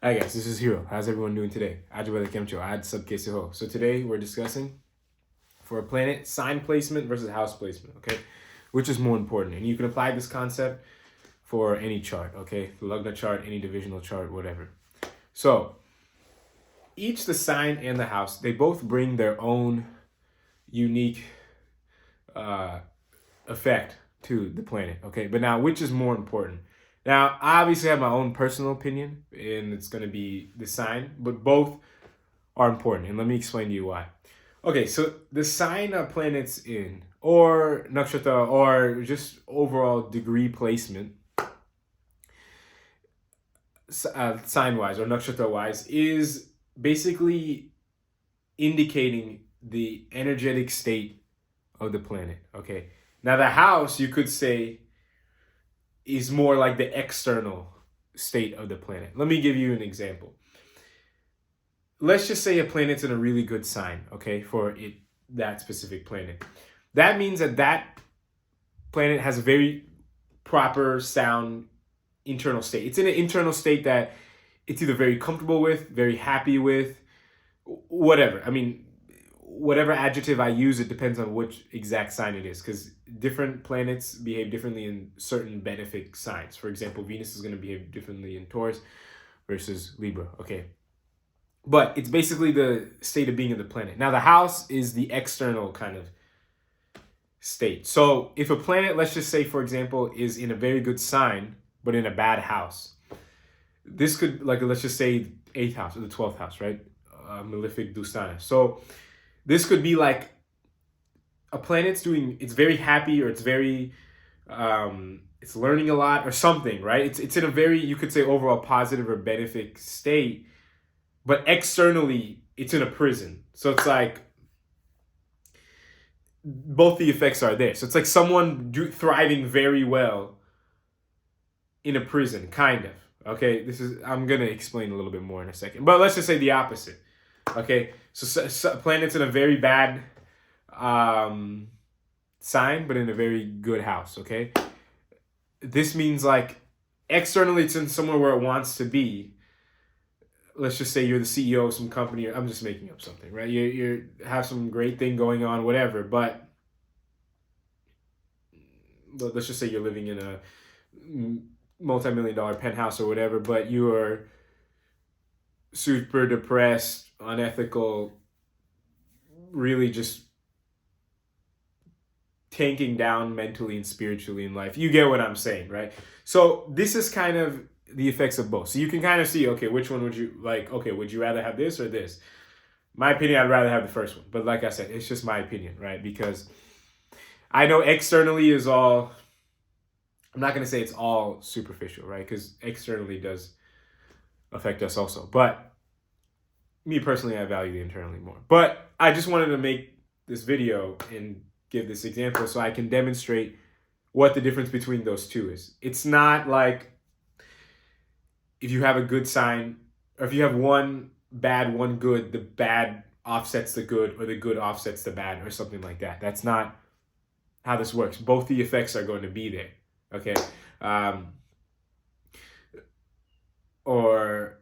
Hi guys, this is Hiro. How's everyone doing today? Ajibale Kemcho, Ad Sub Keseho. So today we're discussing for a planet sign placement versus house placement, okay? Which is more important? And you can apply this concept for any chart, okay? The Lugna chart, any divisional chart, whatever. So each the sign and the house, they both bring their own unique uh, effect to the planet, okay? But now, which is more important? Now, I obviously have my own personal opinion, and it's going to be the sign, but both are important, and let me explain to you why. Okay, so the sign of planets in, or nakshatra, or just overall degree placement, sign wise or nakshatra wise, is basically indicating the energetic state of the planet. Okay, now the house you could say is more like the external state of the planet. Let me give you an example. Let's just say a planet's in a really good sign, okay, for it that specific planet. That means that that planet has a very proper, sound internal state. It's in an internal state that it's either very comfortable with, very happy with, whatever. I mean, whatever adjective I use, it depends on which exact sign it is, because different planets behave differently in certain benefic signs. For example, Venus is going to behave differently in Taurus versus Libra. Okay. But it's basically the state of being of the planet. Now, the house is the external kind of state. So, if a planet, let's just say, for example, is in a very good sign, but in a bad house, this could, like, let's just say, 8th house or the 12th house, right? Malefic Dustana. So, this could be like a planet's doing, it's very happy or it's very, it's learning a lot or something, right? It's in a very, you could say, overall positive or benefic state, but externally it's in a prison. So it's like both the effects are there. So it's like someone thriving very well in a prison, kind of. Okay, this is, I'm gonna explain a little bit more in a second, but let's just say the opposite. Okay, so planets in a very bad um, sign, but in a very good house. Okay, this means like externally it's in somewhere where it wants to be. Let's just say you're the CEO of some company. I'm just making up something, right? You have some great thing going on, whatever. But let's just say you're living in a multi-million-dollar penthouse or whatever, but you are super depressed, unethical, really just tanking down mentally and spiritually in life. You get what I'm saying, right? So this is kind of the effects of both. So you can kind of see, okay, which one would you like? Okay, would you rather have this or this? My opinion, I'd rather have the first one. But like I said, it's just my opinion, right? Because I know externally is all, I'm not going to say it's all superficial, right? Because externally does affect us also. But me personally, I value the internally more. But I just wanted to make this video and give this example so I can demonstrate what the difference between those two is. It's not like if you have a good sign, or if you have one bad, one good, the bad offsets the good, or the good offsets the bad, or something like that. That's not how this works. Both the effects are going to be there. Okay. Um, or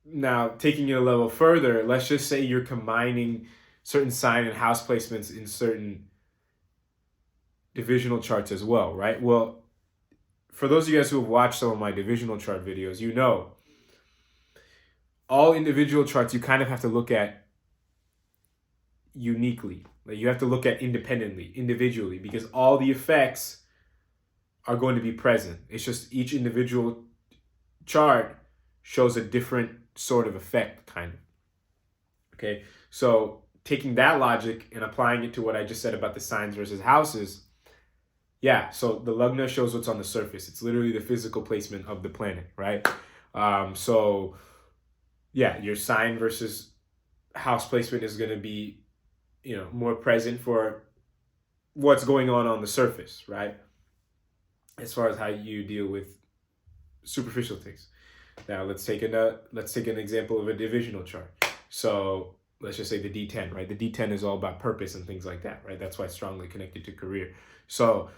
now taking it a level further, let's just say you're combining certain sign and house placements in certain divisional charts as well, right? Well, for those of you guys who have watched some of my divisional chart videos, you know all individual charts you kind of have to look at uniquely. Like you have to look at independently, individually, because all the effects are going to be present. It's just each individual chart shows a different sort of effect, kind of. Okay, so taking that logic and applying it to what I just said about the signs versus houses, yeah, so the Lugna shows what's on the surface. It's literally the physical placement of the planet, right? So, yeah, your sign versus house placement is going to be, more present for what's going on the surface, right? As far as how you deal with superficial things. Now let's take an example of a divisional chart. So let's just say the D10, right? The D10 is all about purpose and things like that, right? That's why it's strongly connected to career. So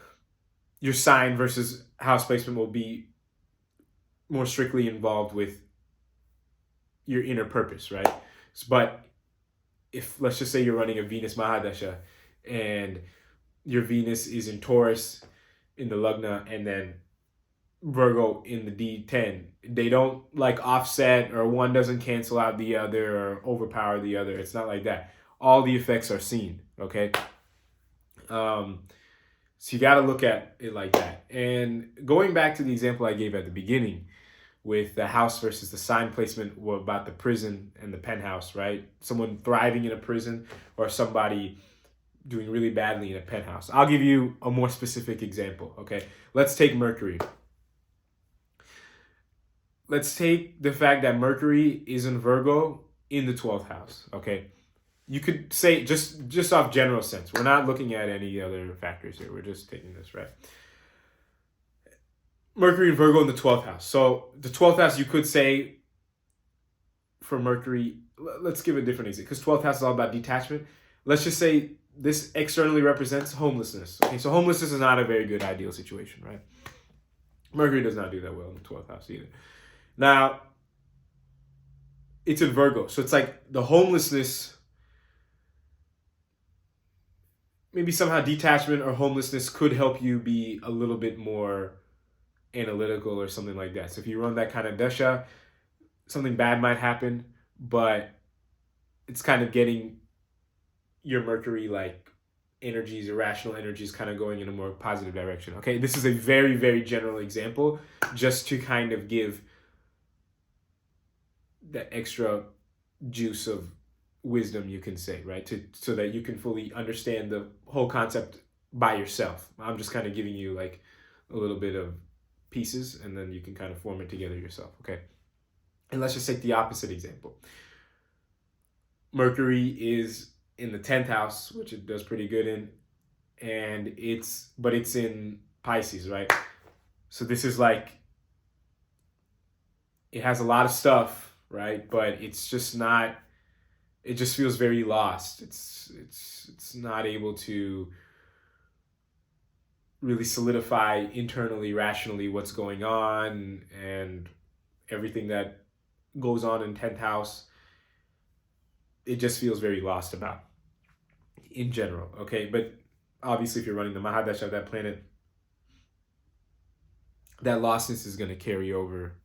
your sign versus house placement will be more strictly involved with your inner purpose, right? But if, let's just say you're running a Venus Mahadasha and your Venus is in Taurus in the Lagna and then Virgo in the D10, they don't like offset, or one doesn't cancel out the other or overpower the other. It's not like that. All the effects are seen, okay? So you got to look at it like that. And going back to the example I gave at the beginning with the house versus the sign placement about the prison and the penthouse, right? Someone thriving in a prison or somebody doing really badly in a penthouse. I'll give you a more specific example, okay? Let's take Mercury. Let's take the fact that Mercury is in Virgo in the 12th house, okay? You could say, just off general sense, we're not looking at any other factors here. We're just taking this, right? Mercury and Virgo in the 12th house. So the 12th house, you could say for Mercury, let's give a different example, because 12th house is all about detachment. Let's just say this externally represents homelessness. Okay, so homelessness is not a very good ideal situation, right? Mercury does not do that well in the 12th house either. Now, it's in Virgo. So it's like the homelessness, maybe somehow detachment or homelessness could help you be a little bit more analytical or something like that. So if you run that kind of dasha, something bad might happen, but it's kind of getting your Mercury like energies, irrational energies, kind of going in a more positive direction. Okay, this is a very, very general example just to kind of give that extra juice of wisdom, you can say, right? So that you can fully understand the whole concept by yourself. I'm just kind of giving you like a little bit of pieces and then you can kind of form it together yourself, okay? And let's just take the opposite example. Mercury is in the 10th house, which it does pretty good in, and it's in Pisces, right? So this is like, it has a lot of stuff, right? But it's just not, it just feels very lost. It's not able to really solidify internally, rationally what's going on and everything that goes on in 10th house. It just feels very lost about in general, okay? But obviously if you're running the Mahadasha of that planet, that lostness is going to carry over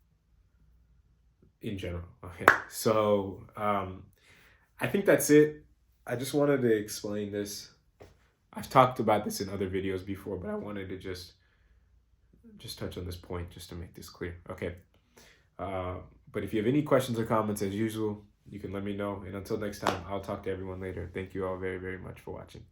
in general, okay? So I think that's it. I just wanted to explain this. I've talked about this in other videos before, but I wanted to just touch on this point just to make this clear, okay? But if you have any questions or comments, as usual, you can let me know. And until next time, I'll talk to everyone later. Thank you all very, very much for watching.